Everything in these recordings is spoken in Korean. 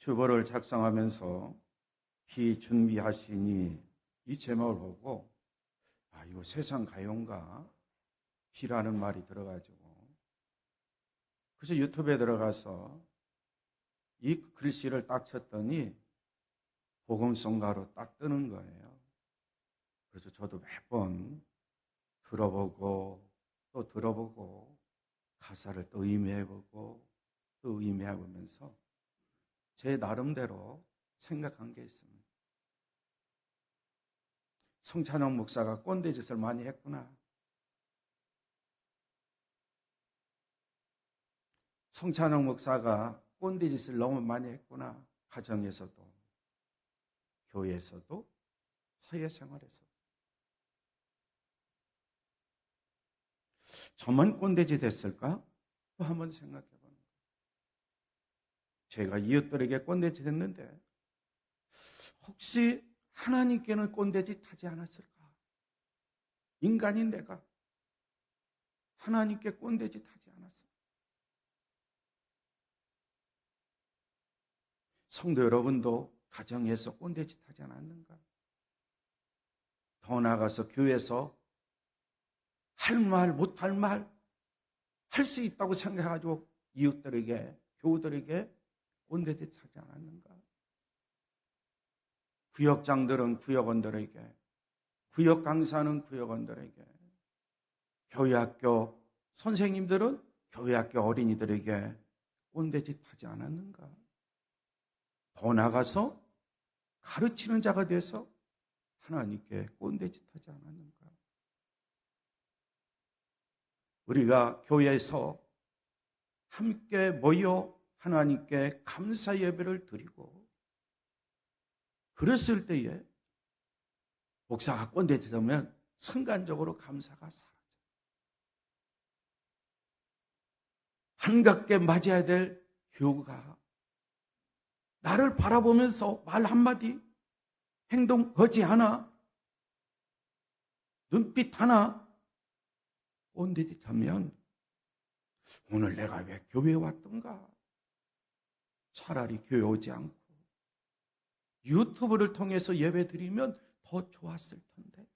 주보를 작성하면서 기 준비하시니 이 제목을 보고 이거 세상 가요인가? 기라는 말이 들어가지고 그래서 유튜브에 들어가서 이 글씨를 딱 쳤더니 복음성가로 딱 뜨는 거예요. 그래서 저도 몇 번 들어보고 또 들어보고 가사를 또 의미해보고 또 의미해보면서 제 나름대로 생각한 게 있습니다. 성찬영 목사가 꼰대짓을 많이 했구나. 성찬영 목사가 꼰대짓을 너무 많이 했구나. 가정에서도, 교회에서도, 사회생활에서도. 저만 꼰대짓 했을까? 또 한번 생각해 보는 거예요. 제가 이웃들에게 꼰대짓 했는데 혹시 하나님께는 꼰대짓 하지 않았을까? 인간인 내가 하나님께 꼰대짓 하지 않았을까? 성도 여러분도 가정에서 꼰대짓 하지 않았는가? 더 나아가서 교회에서 할 말, 못할 말, 할 수 있다고 생각해가지고 이웃들에게, 교우들에게 꼰대짓 하지 않았는가? 구역장들은 구역원들에게, 구역 강사는 구역원들에게, 교회학교 선생님들은 교회학교 어린이들에게 꼰대짓 하지 않았는가? 더 나가서 가르치는 자가 돼서 하나님께 꼰대짓 하지 않았는가? 우리가 교회에서 함께 모여 하나님께 감사 예배를 드리고 그랬을 때에 목사가 꼰대짓하면 순간적으로 감사가 사라져요. 한갑게 맞아야 될 교우가 나를 바라보면서 말 한마디, 행동 거지 하나, 눈빛 하나 꼰대짓하면 오늘 내가 왜 교회에 왔던가? 차라리 교회 오지 않고 유튜브를 통해서 예배 드리면 더 좋았을 텐데.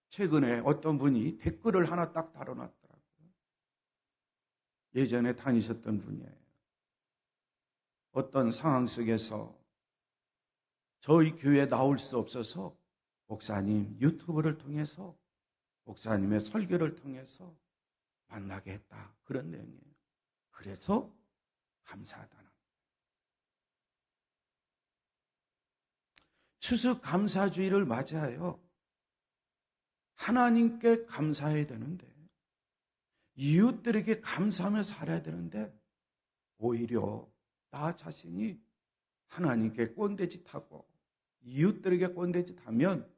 최근에 어떤 분이 댓글을 하나 딱 달아놨더라고요. 예전에 다니셨던 분이에요. 어떤 상황 속에서 저희 교회에 나올 수 없어서 목사님 유튜브를 통해서 목사님의 설교를 통해서 만나게 했다. 그런 내용이에요. 그래서 감사하다는. 추수감사주의를 맞아요. 하나님께 감사해야 되는데 이웃들에게 감사하며 살아야 되는데 오히려 나 자신이 하나님께 꼰대짓하고 이웃들에게 꼰대짓하면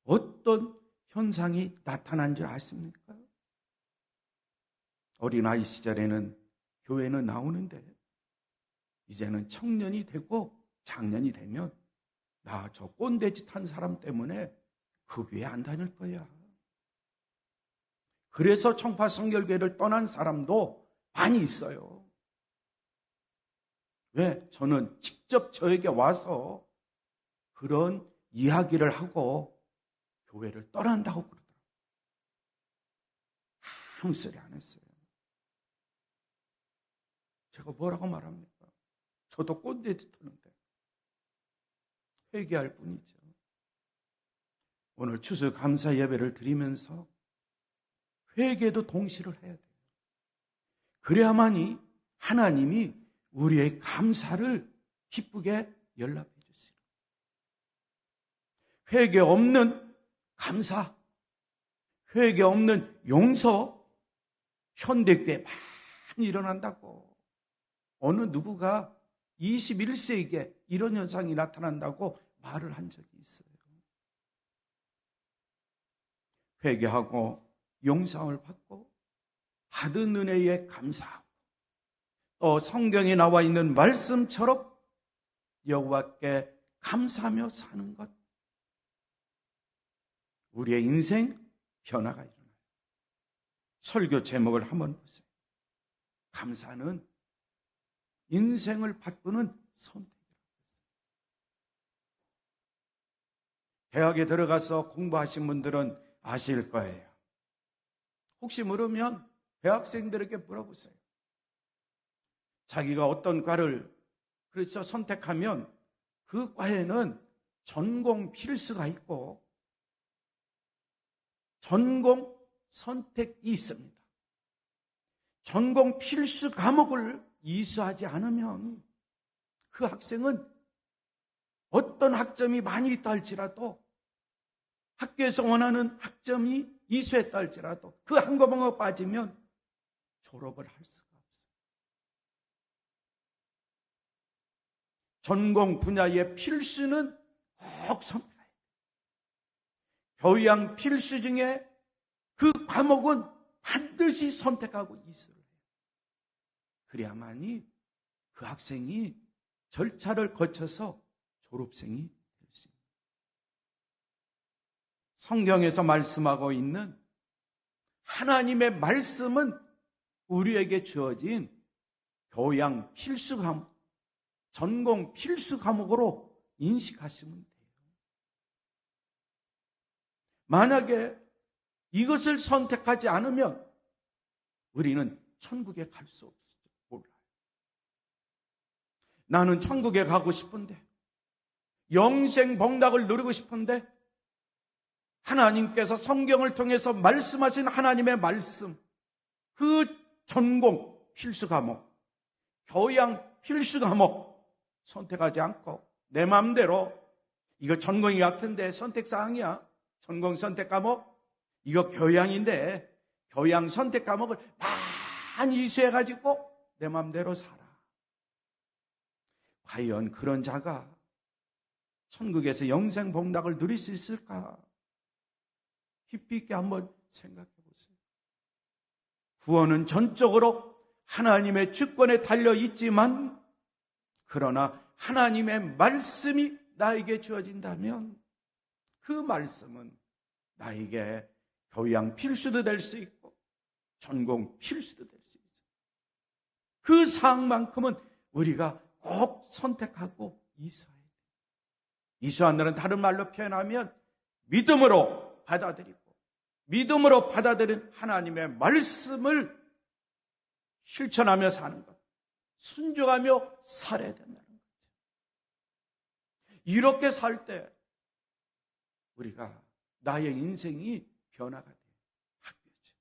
어떤 현상이 나타난 줄 아십니까? 어린아이 시절에는 교회는 나오는데 이제는 청년이 되고 장년이 되면 나 저 꼰대짓한 사람 때문에 그 교회 안 다닐 거야. 그래서 청파성결교회를 떠난 사람도 많이 있어요. 왜? 저는 직접 저에게 와서 그런 이야기를 하고 교회를 떠난다고 그러더라고요. 아무 소리 안 했어요. 제가 뭐라고 말합니까? 저도 꼰대짓하는데 회개할 뿐이죠. 오늘 추수감사 예배를 드리면서 회개도 동시를 해야 돼요. 그래야만이 하나님이 우리의 감사를 기쁘게 연락해 주세요. 회개 없는 감사, 회개 없는 용서, 현대교회에 많이 일어난다고. 어느 누구가 21세기에 이런 현상이 나타난다고 말을 한 적이 있어요. 회개하고 용서를 받고 받은 은혜에 감사하고 또 성경에 나와 있는 말씀처럼 여호와께 감사하며 사는 것, 우리의 인생 변화가 일어나요. 설교 제목을 한번 보세요. 감사는 인생을 바꾸는 선택이라고 했어요. 대학에 들어가서 공부하신 분들은 아실 거예요. 혹시 모르면 대학생들에게 물어보세요. 자기가 어떤 과를 그래서 선택하면 그 과에는 전공 필수가 있고 전공 선택이 있습니다. 전공 필수 과목을 이수하지 않으면 그 학생은 어떤 학점이 많이 있다 할지라도 학교에서 원하는 학점이 이수했다 할지라도 그 한 과목에 빠지면 졸업을 할 수가 없어요. 전공 분야의 필수는 꼭 선택해야 돼요. 교양 필수 중에 그 과목은 반드시 선택하고 이수를 해요. 그래야만이 그 학생이 절차를 거쳐서 졸업생이 될 수 있습니다. 성경에서 말씀하고 있는 하나님의 말씀은 우리에게 주어진 교양 필수 과목, 전공 필수 과목으로 인식하시면 돼요. 만약에 이것을 선택하지 않으면 우리는 천국에 갈 수 없을지 몰라요. 나는 천국에 가고 싶은데, 영생 복락을 누리고 싶은데, 하나님께서 성경을 통해서 말씀하신 하나님의 말씀, 그 전공 필수 과목, 교양 필수 과목 선택하지 않고 내 마음대로 이거 전공이 같은데 선택사항이야. 전공 선택 과목, 이거 교양인데 교양 선택 과목을 많이 이수해가지고 내 마음대로 살아. 과연 그런 자가 천국에서 영생 복락을 누릴 수 있을까? 깊이 있게 한번 생각해 보세요. 구원은 전적으로 하나님의 주권에 달려 있지만, 그러나 하나님의 말씀이 나에게 주어진다면 그 말씀은 나에게 교양 필수도 될 수 있고 전공 필수도 될 수 있어요. 그 사항만큼은 우리가 꼭 선택하고 이수해야 돼요. 이수한다는 다른 말로 표현하면 믿음으로 받아들이고, 믿음으로 받아들인 하나님의 말씀을 실천하며 사는 것, 순종하며 살아야 된다는 거죠. 이렇게 살 때 우리가 나의 인생이 변화가 돼요. 바뀌어져.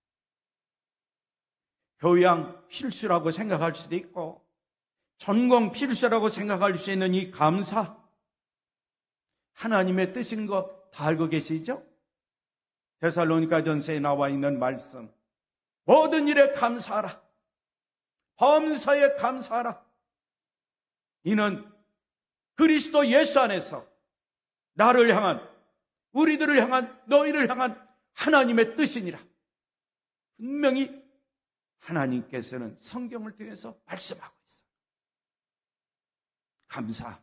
교양 필수라고 생각할 수도 있고 전공 필수라고 생각할 수 있는 이 감사, 하나님의 뜻인 거 다 알고 계시죠? 데살로니가전서에 나와 있는 말씀, 모든 일에 감사하라, 범사에 감사하라. 이는 그리스도 예수 안에서 나를 향한, 우리들을 향한, 너희를 향한 하나님의 뜻이니라. 분명히 하나님께서는 성경을 통해서 말씀하고 있어요. 감사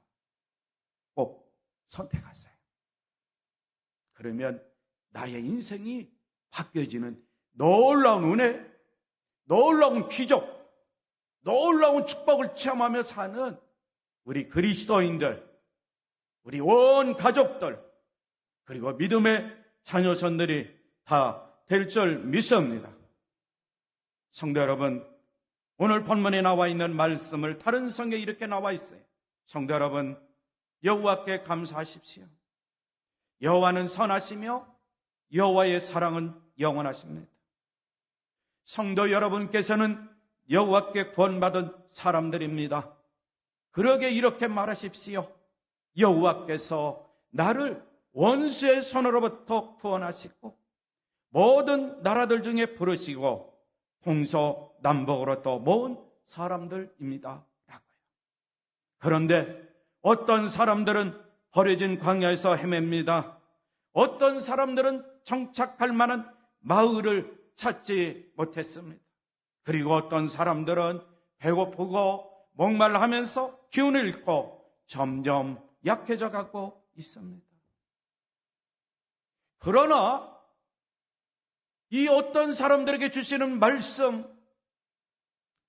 꼭 선택하세요. 그러면 나의 인생이 바뀌어지는 놀라운 은혜, 놀라운 기적, 놀라운 축복을 체험하며 사는 우리 그리스도인들, 우리 온 가족들, 그리고 믿음의 자녀선들이 다 될 줄 믿습니다. 성도 여러분, 오늘 본문에 나와 있는 말씀을 다른 성경에 이렇게 나와 있어요. 성도 여러분, 여호와께 감사하십시오. 여호와는 선하시며 여호와의 사랑은 영원하십니다. 성도 여러분께서는 여호와께 구원받은 사람들입니다. 그러게 이렇게 말하십시오. 여호와께서 나를 원수의 손으로부터 구원하시고 모든 나라들 중에 부르시고 동서남북으로 또 모은 사람들입니다. 라고요. 그런데 어떤 사람들은 버려진 광야에서 헤맵니다. 어떤 사람들은 정착할 만한 마을을 찾지 못했습니다. 그리고 어떤 사람들은 배고프고 목말라하면서 기운을 잃고 점점 약해져 가고 있습니다. 그러나 이 어떤 사람들에게 주시는 말씀,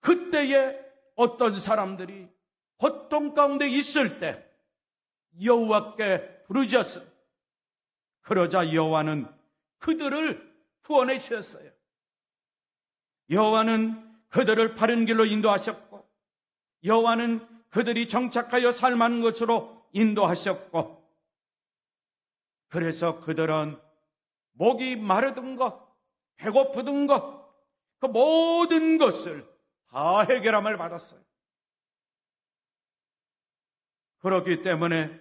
그때에 어떤 사람들이 고통 가운데 있을 때 여호와께 부르짖었습니다. 그러자 여호와는 그들을 구원해 주셨어요. 여호와는 그들을 바른 길로 인도하셨고, 여호와는 그들이 정착하여 살만한 것으로 인도하셨고, 그래서 그들은 목이 마르던 것, 배고프던 것, 그 모든 것을 다 해결함을 받았어요. 그렇기 때문에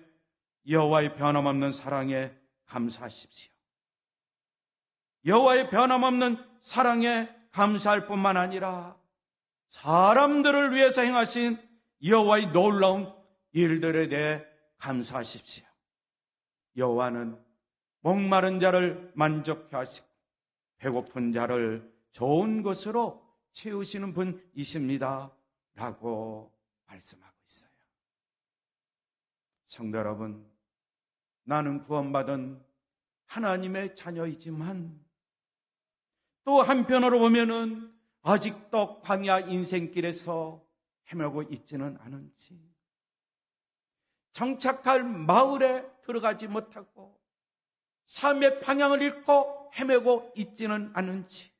여호와의 변함없는 사랑에 감사하십시오. 여호와의 변함없는 사랑에 감사할 뿐만 아니라 사람들을 위해서 행하신 여호와의 놀라운 일들에 대해 감사하십시오. 여호와는 목마른 자를 만족케 하시고 배고픈 자를 좋은 것으로 채우시는 분이십니다 라고 말씀하고 있어요. 성도 여러분, 나는 구원받은 하나님의 자녀이지만 또 한편으로 보면은 아직도 광야 인생길에서 헤매고 있지는 않은지, 정착할 마을에 들어가지 못하고 삶의 방향을 잃고 헤매고 있지는 않은지,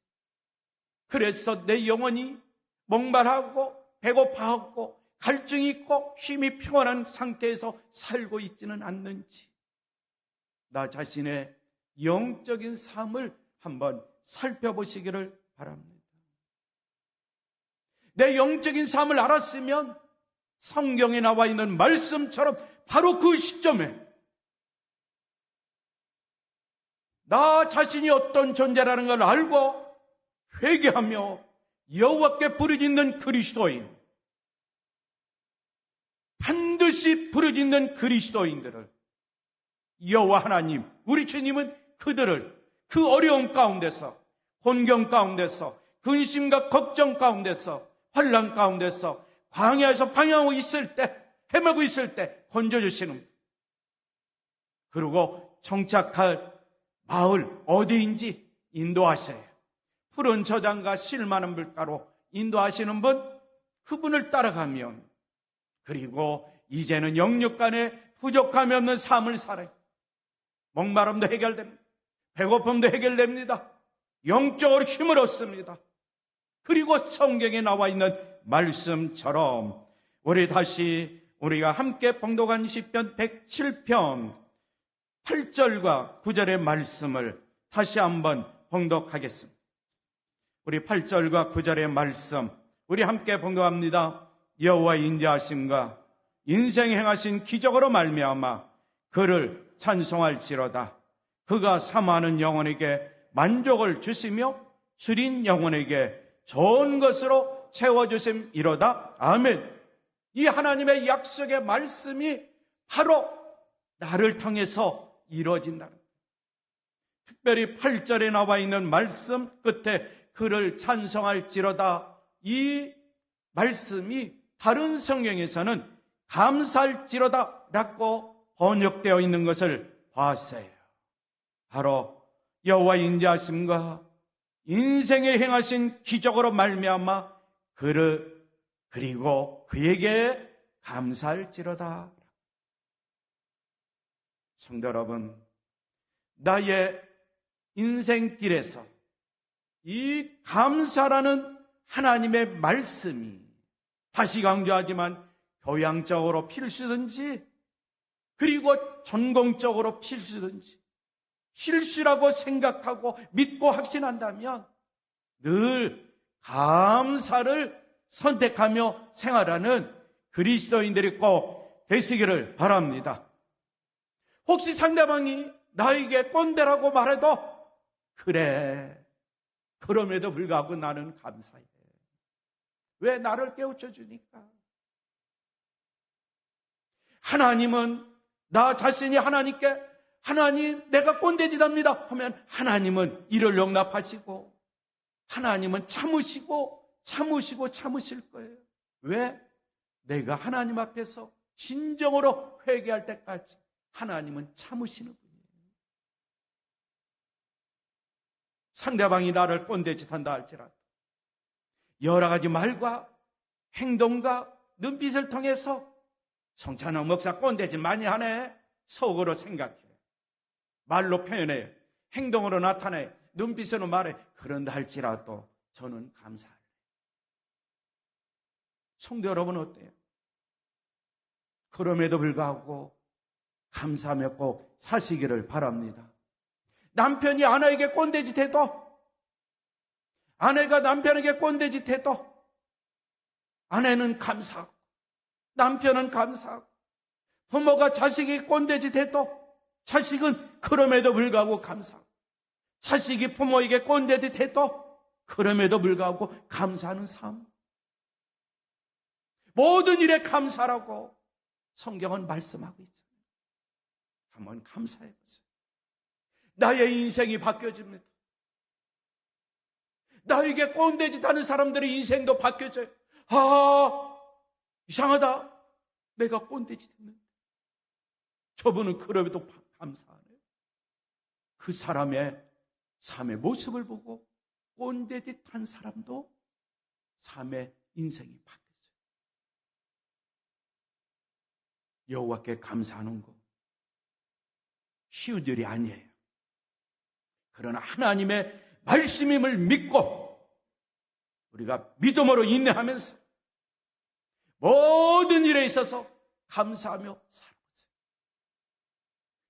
그래서 내 영혼이 목말하고 배고파하고 갈증이 있고 쉼이 피곤한 상태에서 살고 있지는 않는지, 나 자신의 영적인 삶을 한번 살펴보시기를 바랍니다. 내 영적인 삶을 알았으면 성경에 나와 있는 말씀처럼 바로 그 시점에 나 자신이 어떤 존재라는 걸 알고 회개하며 여호와께 부르짖는 그리스도인, 반드시 부르짖는 그리스도인들을 여호와 하나님, 우리 주님은 그들을 그 어려움 가운데서, 곤경 가운데서, 근심과 걱정 가운데서, 환난 가운데서, 광야에서 방황하고 있을 때, 헤매고 있을 때 건져주시는, 그리고 정착할 마을 어디인지 인도하셔요. 푸른 저장과 실 많은 물가로 인도하시는 분, 그분을 따라가면, 그리고 이제는 영육간에 부족함이 없는 삶을 살아요. 목마름도 해결됩니다. 배고픔도 해결됩니다. 영적으로 힘을 얻습니다. 그리고 성경에 나와 있는 말씀처럼 우리가 함께 봉독한 시편 107편 8절과 9절의 말씀을 다시 한번 봉독하겠습니다. 우리 8절과 9절의 말씀 우리 함께 봉독합니다. 여호와의 인자하심과 인생에 행하신 기적으로 말미암아 그를 찬송할지로다. 그가 사모하는 영혼에게 만족을 주시며 줄인 영혼에게 좋은 것으로 채워주심이로다. 아멘. 이 하나님의 약속의 말씀이 바로 나를 통해서 이루어진다는 거예요. 특별히 8절에 나와 있는 말씀 끝에 그를 찬송할지로다, 이 말씀이 다른 성경에서는 감사할지로다 라고 번역되어 있는 것을 봤어요. 바로 여호와의 인자하심과 인생에 행하신 기적으로 말미암아 그리고 그에게 감사할지로다. 성도 여러분, 나의 인생길에서 이 감사라는 하나님의 말씀이, 다시 강조하지만 교양적으로 필수든지 그리고 전공적으로 필수든지 필수라고 생각하고 믿고 확신한다면 늘 감사를 선택하며 생활하는 그리스도인들이 꼭 되시기를 바랍니다. 혹시 상대방이 나에게 꼰대라고 말해도 그래, 그럼에도 불구하고 나는 감사해. 왜? 나를 깨우쳐 주니까. 하나님은 나 자신이 하나님께 하나님 내가 꼰대짓합니다 하면 하나님은 이를 용납하시고 하나님은 참으실 거예요. 왜? 내가 하나님 앞에서 진정으로 회개할 때까지 하나님은 참으시는 분이에요. 상대방이 나를 꼰대짓한다 할지라도 여러 가지 말과 행동과 눈빛을 통해서 송찬호 목사 꼰대짓 많이 하네 속으로 생각해. 말로 표현해, 행동으로 나타내, 눈빛으로 말해. 그런다 할지라도 저는 감사해요. 성도 여러분 어때요? 그럼에도 불구하고 감사하며 꼭 사시기를 바랍니다. 남편이 아내에게 꼰대짓 해도, 아내가 남편에게 꼰대짓 해도 아내는 감사하고 남편은 감사하고, 부모가 자식이 꼰대짓 해도 자식은 그럼에도 불구하고 감사하고, 자식이 부모에게 꼰대짓 해도 그럼에도 불구하고 감사하는 삶. 모든 일에 감사라고 성경은 말씀하고 있어요. 한번 감사해 보세요. 나의 인생이 바뀌어집니다. 나에게 꼰대짓 하는 사람들의 인생도 바뀌어져요. 이상하다. 내가 꼰대짓 했는데 저분은 그럼에도 감사하네요. 그 사람의 삶의 모습을 보고 꼰대짓 한 사람도 삶의 인생이 바뀌어져요. 여호와께 감사하는 거 쉬운 일이 아니에요. 그러나 하나님의 말씀임을 믿고 우리가 믿음으로 인내하면서 모든 일에 있어서 감사하며 살아보세요.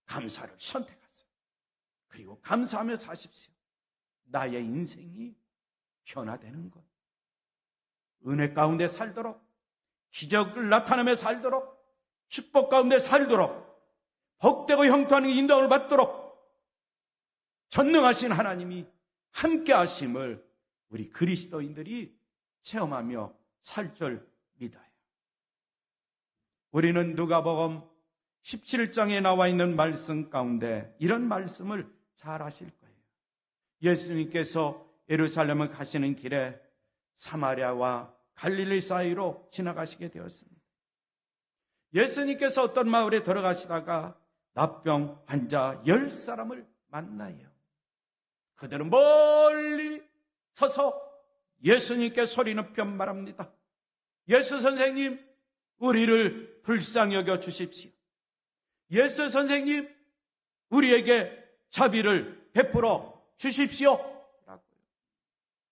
감사를 선택하세요. 그리고 감사하며 사십시오. 나의 인생이 변화되는 것. 은혜 가운데 살도록, 기적을 나타내며 살도록, 축복 가운데 살도록, 복되고 형통하는 인도를 받도록 전능하신 하나님이 함께 하심을 우리 그리스도인들이 체험하며 살 줄 믿어요. 우리는 누가복음 17장에 나와 있는 말씀 가운데 이런 말씀을 잘 아실 거예요. 예수님께서 예루살렘을 가시는 길에 사마리아와 갈릴리 사이로 지나가시게 되었습니다. 예수님께서 어떤 마을에 들어가시다가 납병 환자 10사람을 만나요. 그들은 멀리 서서 예수님께 소리는 변말합니다. 예수 선생님, 우리를 불쌍히 여겨 주십시오. 예수 선생님, 우리에게 자비를 베풀어 주십시오. 라고요.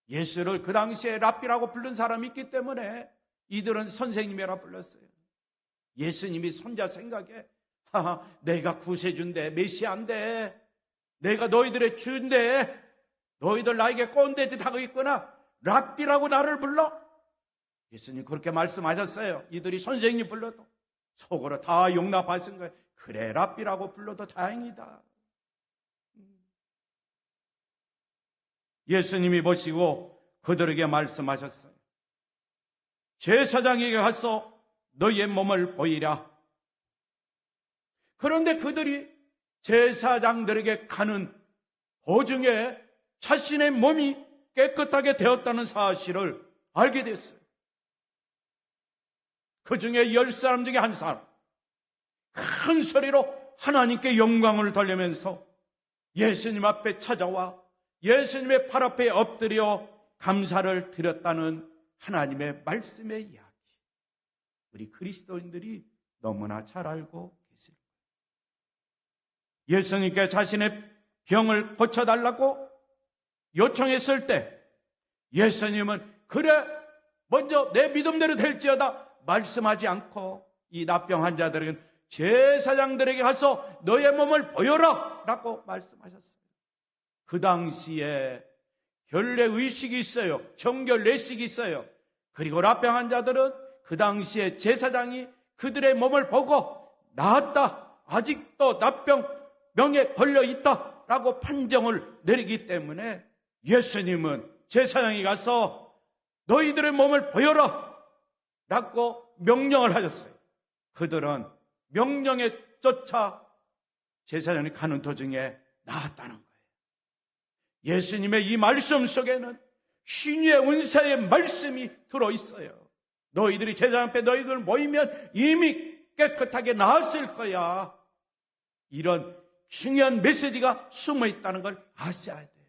예수를 그 당시에 랍비라고 부른 사람이 있기 때문에 이들은 선생님이라 불렀어요. 예수님이 손자 생각에 내가 구세주인데, 메시아인데, 내가 너희들의 주인데 너희들 나에게 꼰대짓 하고 있거나 랍비라고 나를 불러? 예수님 그렇게 말씀하셨어요. 이들이 선생님 불러도 속으로 다 용납하신 거예요. 그래, 랍비라고 불러도 다행이다. 예수님이 보시고 그들에게 말씀하셨어요. 제사장에게 가서 너희의 몸을 보이라. 그런데 그들이 제사장들에게 가는 도중에 자신의 몸이 깨끗하게 되었다는 사실을 알게 됐어요. 그 중에 10사람 중에 한 사람, 큰 소리로 하나님께 영광을 돌리면서 예수님 앞에 찾아와 예수님의 팔 앞에 엎드려 감사를 드렸다는 하나님의 말씀의 이야기. 우리 그리스도인들이 너무나 잘 알고 계십니다. 예수님께 자신의 병을 고쳐달라고 요청했을 때 예수님은 그래, 먼저 내 믿음대로 될지어다 말씀하지 않고 이 납병 환자들에게는 제사장들에게 가서 너의 몸을 보여라 라고 말씀하셨어요. 그 당시에 결례의식이 있어요. 정결례식이 있어요. 그리고 납병 환자들은 그 당시에 제사장이 그들의 몸을 보고 나았다, 아직도 납병병에 걸려있다 라고 판정을 내리기 때문에 예수님은 제사장이 가서 너희들의 몸을 보여라 라고 명령을 하셨어요. 그들은 명령에 쫓아 제사장이 가는 도중에 나았다는 거예요. 예수님의 이 말씀 속에는 신유의 은사의 말씀이 들어있어요. 너희들이 제사장 앞에 너희들 모이면 이미 깨끗하게 나았을 거야. 이런 중요한 메시지가 숨어있다는 걸 아셔야 돼요.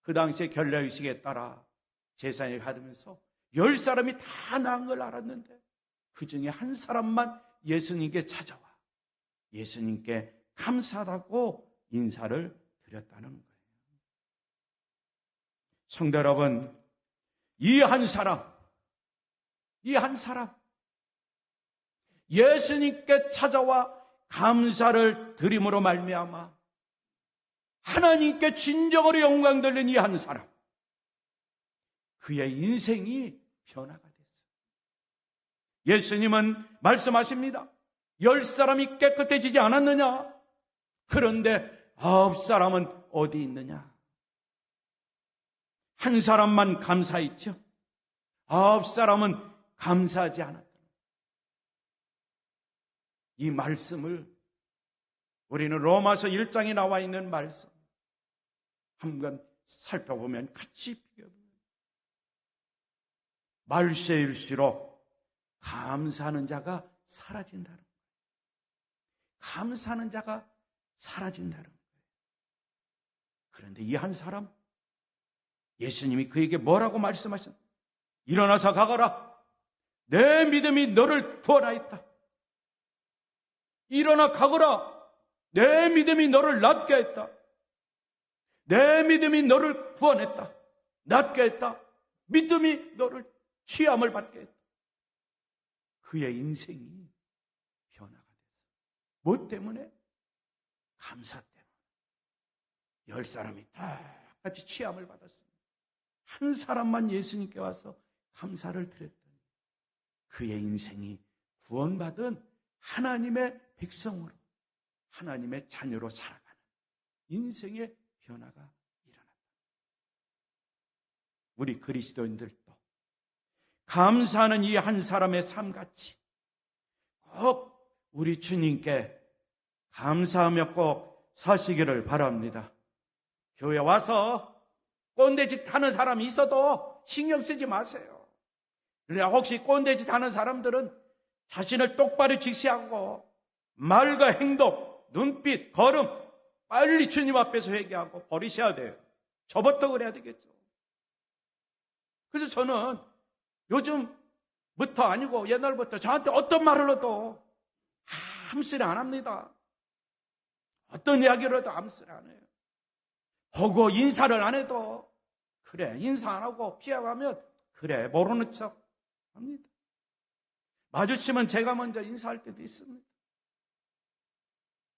그 당시에 결례의식에 따라 제사장이 가면서 10사람이 다 나은 걸 알았는데 그 중에 한 사람만 예수님께 찾아와 예수님께 감사하다고 인사를 드렸다는 거예요. 성도 여러분, 이 한 사람 예수님께 찾아와 감사를 드림으로 말미암아 하나님께 진정으로 영광 돌린 이 한 사람, 그의 인생이 변화가 됐어요. 예수님은 말씀하십니다. 10사람이 깨끗해지지 않았느냐? 그런데 9사람은 어디 있느냐? 한 사람만 감사했죠. 9사람은 감사하지 않았다. 이 말씀을 우리는 로마서 1장에 나와 있는 말씀 한번 살펴보면 같이 비교해보면 말세일수록 감사하는 자가 사라진다는 거예요. 감사하는 자가 사라진다는 거예요. 그런데 이 한 사람, 예수님이 그에게 뭐라고 말씀하셨나요? 일어나서 가거라. 내 믿음이 너를 구원하였다. 일어나 가거라. 내 믿음이 너를 낫게 했다. 내 믿음이 너를 구원했다. 낫게 했다. 믿음이 너를 취함을 받게 했다. 그의 인생이 변화가 됐어. 뭐 때문에? 감사 때문에. 10사람이 다 같이 취함을 받았습니다. 한 사람만 예수님께 와서 감사를 드렸더니 그의 인생이 구원받은 하나님의 백성으로, 하나님의 자녀로 살아가는 인생의 변화가 일어났다. 우리 그리스도인들도 감사하는 이 한 사람의 삶같이 꼭 우리 주님께 감사하며 꼭 사시기를 바랍니다. 교회 와서 꼰대짓 하는 사람이 있어도 신경 쓰지 마세요. 그러나 혹시 꼰대짓 하는 사람들은 자신을 똑바로 직시하고 말과 행동, 눈빛, 걸음 빨리 주님 앞에서 회개하고 버리셔야 돼요. 저부터 그래야 되겠죠. 그래서 저는 요즘부터 아니고 옛날부터 저한테 어떤 말을 해도 아무 소리 안 합니다. 어떤 이야기를 해도 아무 소리 안 해요. 보고 인사를 안 해도 그래, 인사 안 하고 피해가면 그래, 모르는 척 합니다. 마주치면 제가 먼저 인사할 때도 있습니다.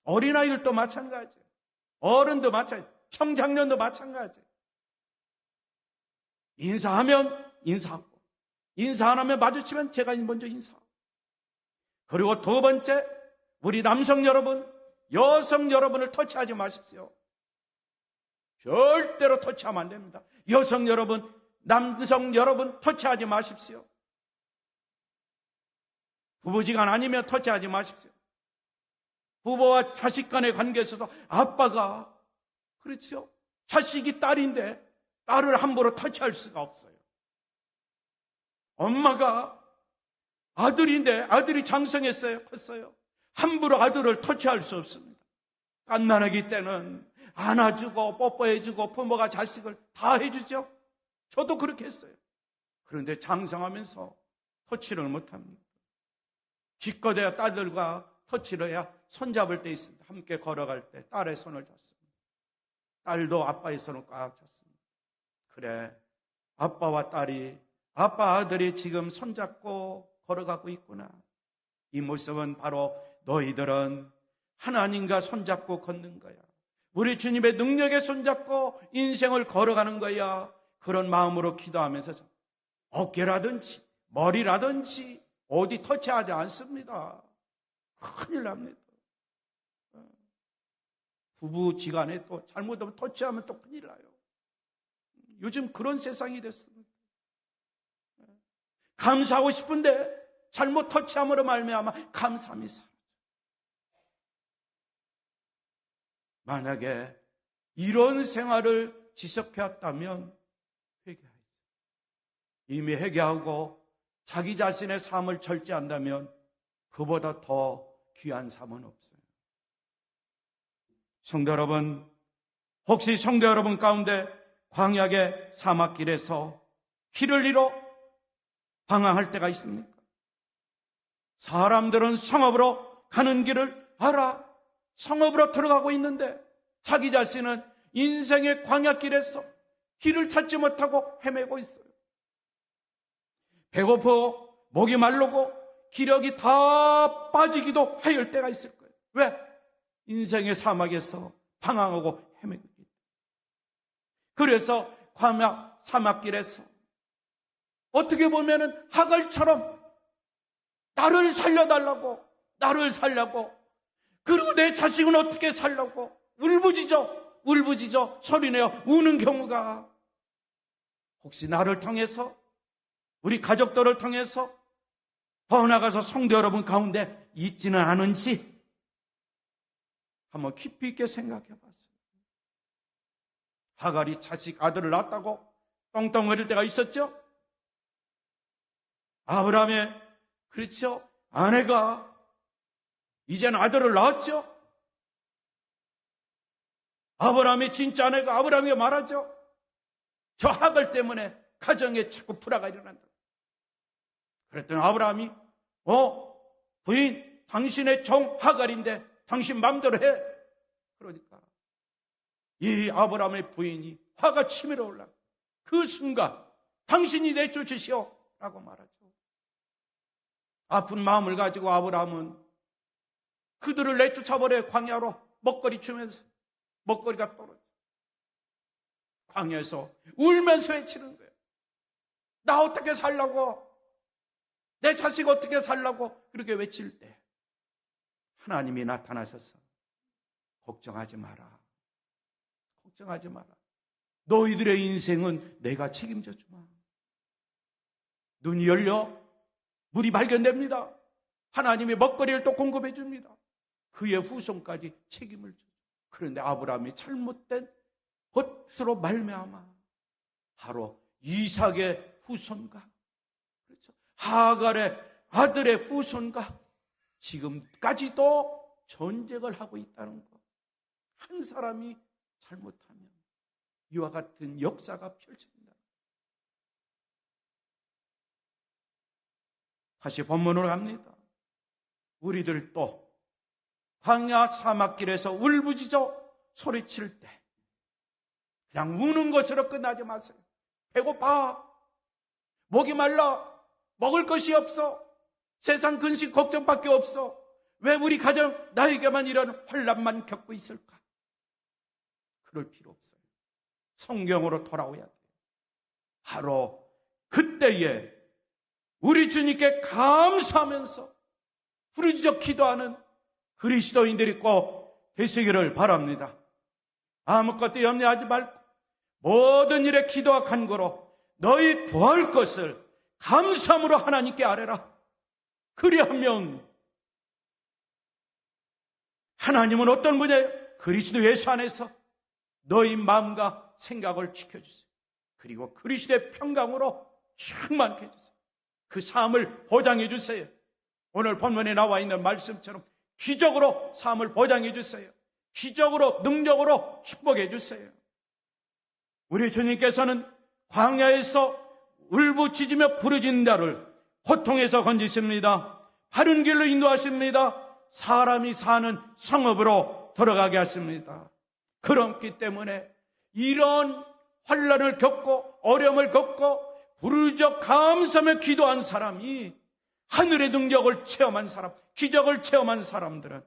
어린아이들도 마찬가지예요. 어른도 마찬가지예요. 청장년도 마찬가지예요. 인사하면 인사하고, 인사 안 하면 마주치면 제가 먼저 인사하고. 그리고 두 번째, 우리 남성 여러분, 여성 여러분을 터치하지 마십시오. 절대로 터치하면 안 됩니다. 여성 여러분, 남성 여러분 터치하지 마십시오. 부부지간 아니면 터치하지 마십시오. 부부와 자식 간의 관계에서도 아빠가, 그렇죠? 자식이 딸인데 딸을 함부로 터치할 수가 없어요. 엄마가 아들인데 아들이 장성했어요, 컸어요. 함부로 아들을 터치할 수 없습니다. 갓난아기 때는 안아주고 뽀뽀해주고 부모가 자식을 다 해주죠. 저도 그렇게 했어요. 그런데 장성하면서 터치를 못합니다. 기껏해야 딸들과 터치를 해야 손잡을 때 있습니다. 함께 걸어갈 때 딸의 손을 잡습니다. 딸도 아빠의 손을 꽉 잡습니다. 그래, 아빠와 딸이, 아빠 아들이 지금 손잡고 걸어가고 있구나. 이 모습은 바로 너희들은 하나님과 손잡고 걷는 거야. 우리 주님의 능력에 손잡고 인생을 걸어가는 거야. 그런 마음으로 기도하면서 어깨라든지 머리라든지 어디 터치하지 않습니다. 큰일 납니다. 부부지간에 또 잘못하면 터치하면 또 큰일 나요. 요즘 그런 세상이 됐습니다. 감사하고 싶은데 잘못 터치함으로 말미암아 감사함이 사라져요. 만약에 이런 생활을 지속해왔다면 회개하죠. 이미 회개하고 자기 자신의 삶을 절제한다면 그보다 더 귀한 삶은 없어요. 성도 여러분, 혹시 성도 여러분 가운데 광야의 사막길에서 길을 잃어 방황할 때가 있습니까? 사람들은 성읍으로 가는 길을 알아. 성읍으로 들어가고 있는데 자기 자신은 인생의 광야길에서 길을 찾지 못하고 헤매고 있어요. 배고파 목이 마르고 기력이 다 빠지기도 할 때가 있을 거예요. 왜? 인생의 사막에서 방황하고 헤매고 있기 때문에. 그래서 광야 사막길에서 어떻게 보면은 하갈처럼 나를 살려달라고, 나를 살려고, 그리고 내 자식은 어떻게 살려고 울부짖어 소리내어 우는 경우가 혹시 나를 통해서, 우리 가족들을 통해서 더 나아가서 성도 여러분 가운데 있지는 않은지 한번 깊이 있게 생각해 봤어요. 하갈이 자식 아들을 낳았다고 떵떵거릴 때가 있었죠. 아브라함의, 그렇죠, 아내가 이제는 아들을 낳았죠. 아브라함의 진짜 아내가 아브라함에게 말하죠. 저 하갈 때문에 가정에 자꾸 불화가 일어난다. 그랬더니 아브라함이 부인, 당신의 종 하갈인데 당신 마음대로 해. 그러니까 이 아브라함의 부인이 화가 치밀어 올라. 그 순간 당신이 내쫓으시오 라고 말하죠. 아픈 마음을 가지고 아브라함은 그들을 내쫓아버려. 광야로 먹거리 주면서 먹거리가 떨어져. 광야에서 울면서 외치는 거예요. 나 어떻게 살라고, 내 자식 어떻게 살라고 그렇게 외칠 때 하나님이 나타나셔서 걱정하지 마라. 걱정하지 마라. 너희들의 인생은 내가 책임져 주마. 눈이 열려 물이 발견됩니다. 하나님이 먹거리를 또 공급해 줍니다. 그의 후손까지 책임을 줘. 그런데 아브라함이 잘못된 것으로 말미암아 바로 이삭의 후손과, 그렇죠, 하갈의 아들의 후손과 지금까지도 전쟁을 하고 있다는 것. 한 사람이 잘못하면 이와 같은 역사가 펼쳐진다. 다시 본문으로 갑니다. 우리들도 광야 사막길에서 울부짖어 소리칠 때 그냥 우는 것으로 끝나지 마세요. 배고파, 목이 말라, 먹을 것이 없어, 세상 근심 걱정밖에 없어. 왜 우리 가정 나에게만 이런 환난만 겪고 있을까? 그럴 필요 없어요. 성경으로 돌아오야 돼요. 바로 그때에 우리 주님께 감사하면서 부르짖어 기도하는 그리스도인들이 꼭 되시기를 바랍니다. 아무것도 염려하지 말고 모든 일에 기도와 간구로 너희 구할 것을 감사함으로 하나님께 아뢰라. 그리하면 하나님은 어떤 분이에요? 그리스도 예수 안에서 너희 마음과 생각을 지켜주세요. 그리고 그리스도의 평강으로 충만케 해주세요. 그 삶을 보장해 주세요. 오늘 본문에 나와 있는 말씀처럼 기적으로 삶을 보장해 주세요. 기적으로, 능력으로 축복해 주세요. 우리 주님께서는 광야에서 울부짖으며 부르짖는 자를 고통에서 건지십니다. 바른 길로 인도하십니다. 사람이 사는 성읍으로 들어가게 하십니다. 그렇기 때문에 이런 환난을 겪고 어려움을 겪고 부르짖어 감사하며 기도한 사람이, 하늘의 능력을 체험한 사람, 기적을 체험한 사람들은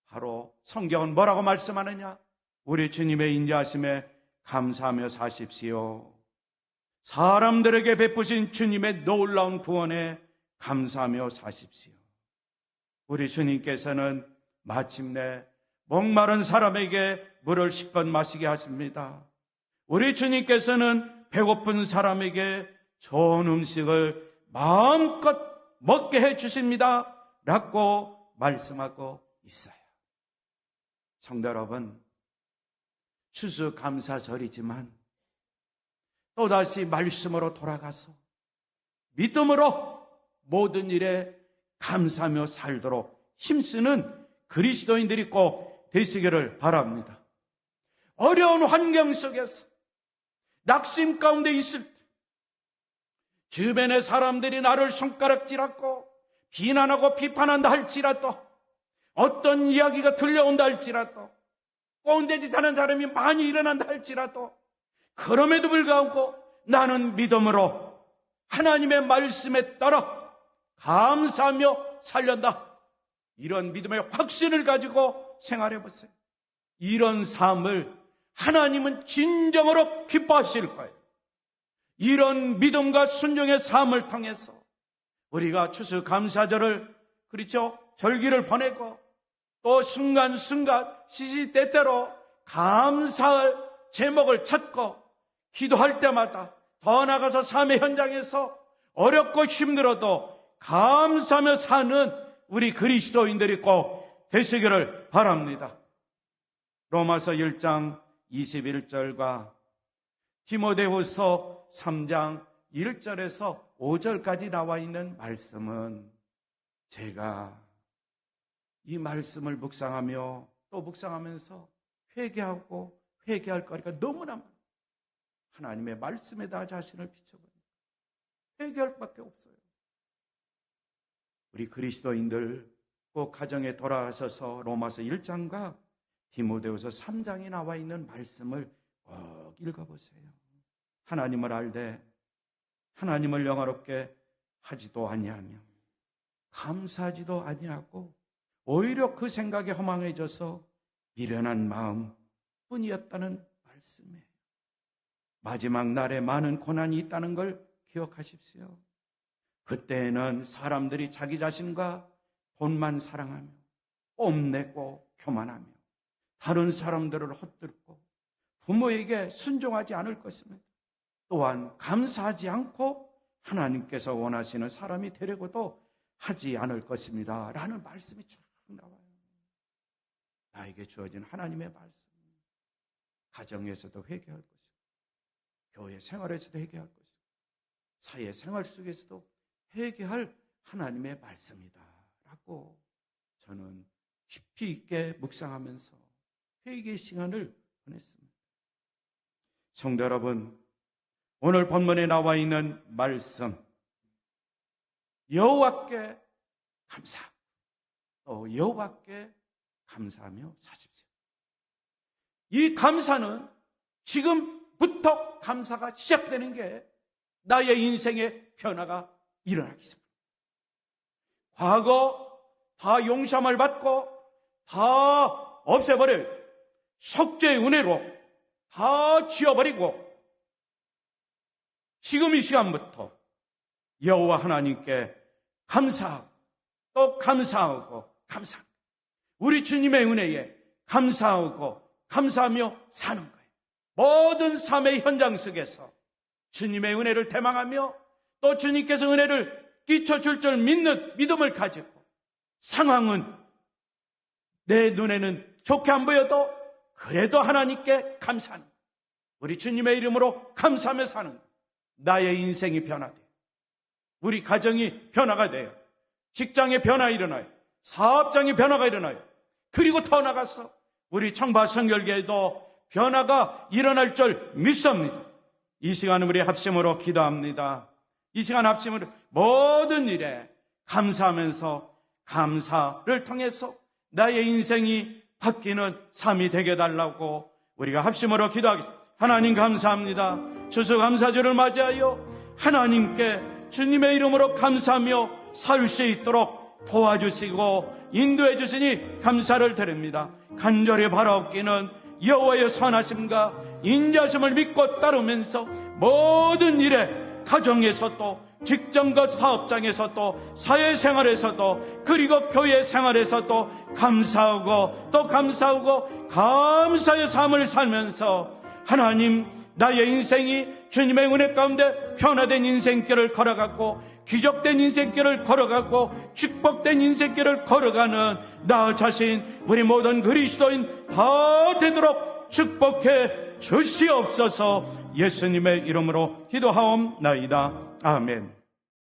바로 성경은 뭐라고 말씀하느냐? 우리 주님의 인자하심에 감사하며 사십시오. 사람들에게 베푸신 주님의 놀라운 구원에 감사하며 사십시오. 우리 주님께서는 마침내 목마른 사람에게 물을 실컷 마시게 하십니다. 우리 주님께서는 배고픈 사람에게 좋은 음식을 마음껏 먹게 해 주십니다 라고 말씀하고 있어요. 성도 여러분, 추수감사절이지만 또다시 말씀으로 돌아가서 믿음으로 모든 일에 감사하며 살도록 힘쓰는 그리스도인들이 꼭 되시기를 바랍니다. 어려운 환경 속에서 낙심 가운데 있을 때 주변의 사람들이 나를 손가락질하고 비난하고 비판한다 할지라도, 어떤 이야기가 들려온다 할지라도, 꼰대짓하는 사람이 많이 일어난다 할지라도, 그럼에도 불구하고 나는 믿음으로 하나님의 말씀에 따라 감사하며 살련다. 이런 믿음의 확신을 가지고 생활해 보세요. 이런 삶을 하나님은 진정으로 기뻐하실 거예요. 이런 믿음과 순종의 삶을 통해서 우리가 추수감사절을, 그렇죠, 절기를 보내고 또 순간순간 시시때때로 감사할 제목을 찾고 기도할 때마다 더 나아가서 삶의 현장에서 어렵고 힘들어도 감사하며 사는 우리 그리스도인들이 꼭 되시기를 바랍니다. 로마서 1장 21절과 디모데후서 3장 1절에서 5절까지 나와 있는 말씀은 제가 이 말씀을 묵상하며 또 묵상하면서 회개하고 회개할 거리가 너무나 많아요. 하나님의 말씀에다 자신을 비춰보니까 회개할 수밖에 없어요. 우리 그리스도인들 꼭 가정에 돌아가셔서 로마서 1장과 디모데후서 3장에 나와 있는 말씀을 꼭 읽어보세요. 하나님을 알되 하나님을 영화롭게 하지도 아니하며 감사하지도 아니하고 오히려 그 생각에 허망해져서 미련한 마음 뿐이었다는 말씀이에요. 마지막 날에 많은 고난이 있다는 걸 기억하십시오. 그때에는 사람들이 자기 자신과 돈만 사랑하며 뽐내고 교만하며 다른 사람들을 헛들고 부모에게 순종하지 않을 것입니다. 또한 감사하지 않고 하나님께서 원하시는 사람이 되려고도 하지 않을 것입니다. 라는 말씀이 쫙 나와요. 나에게 주어진 하나님의 말씀. 가정에서도 회개할 것이고 교회 생활에서도 회개할 것이고 사회 생활 속에서도 회개할 하나님의 말씀이다 라고 저는 깊이 있게 묵상하면서 회개의 시간을 보냈습니다. 성도 여러분, 오늘 본문에 나와 있는 말씀, 여호와께 감사하고 또 여호와께 감사하며 사십시오. 이 감사는 지금부터 감사가 시작되는 게 나의 인생의 변화가 일어나기 시작합니다. 과거 다 용서함을 받고 다 없애버릴 속죄의 은혜로 다 지워버리고 지금 이 시간부터 여호와 하나님께 감사하고 또 감사하고 감사합니다. 우리 주님의 은혜에 감사하고 감사하며 사는 거예요. 모든 삶의 현장 속에서 주님의 은혜를 대망하며 또 주님께서 은혜를 끼쳐줄 줄 믿는 믿음을 가지고 상황은 내 눈에는 좋게 안 보여도 그래도 하나님께 감사하는, 우리 주님의 이름으로 감사하며 사는 나의 인생이 변화돼요. 우리 가정이 변화가 돼요. 직장에 변화 일어나요. 사업장에 변화가 일어나요. 그리고 더 나가서 우리 청바 성결계에도 변화가 일어날 줄 믿습니다. 이 시간은 우리 합심으로 기도합니다. 이 시간 합심으로 모든 일에 감사하면서 감사를 통해서 나의 인생이 바뀌는 삶이 되게 해달라고 우리가 합심으로 기도하겠습니다. 하나님 감사합니다. 추수감사절을 맞이하여 하나님께 주님의 이름으로 감사하며 살 수 있도록 도와주시고 인도해 주시니 감사를 드립니다. 간절히 바라옵기는 여호와의 선하심과 인자심을 믿고 따르면서 모든 일에 가정에서도 직장과 사업장에서도 사회생활에서도 그리고 교회 생활에서도 감사하고 또 감사하고 감사의 삶을 살면서 하나님, 나의 인생이 주님의 은혜 가운데 변화된 인생길을 걸어가고 기적된 인생길을 걸어가고 축복된 인생길을 걸어가는 나 자신, 우리 모든 그리스도인 다 되도록 축복해 주시옵소서. 예수님의 이름으로 기도하옵나이다. 아멘.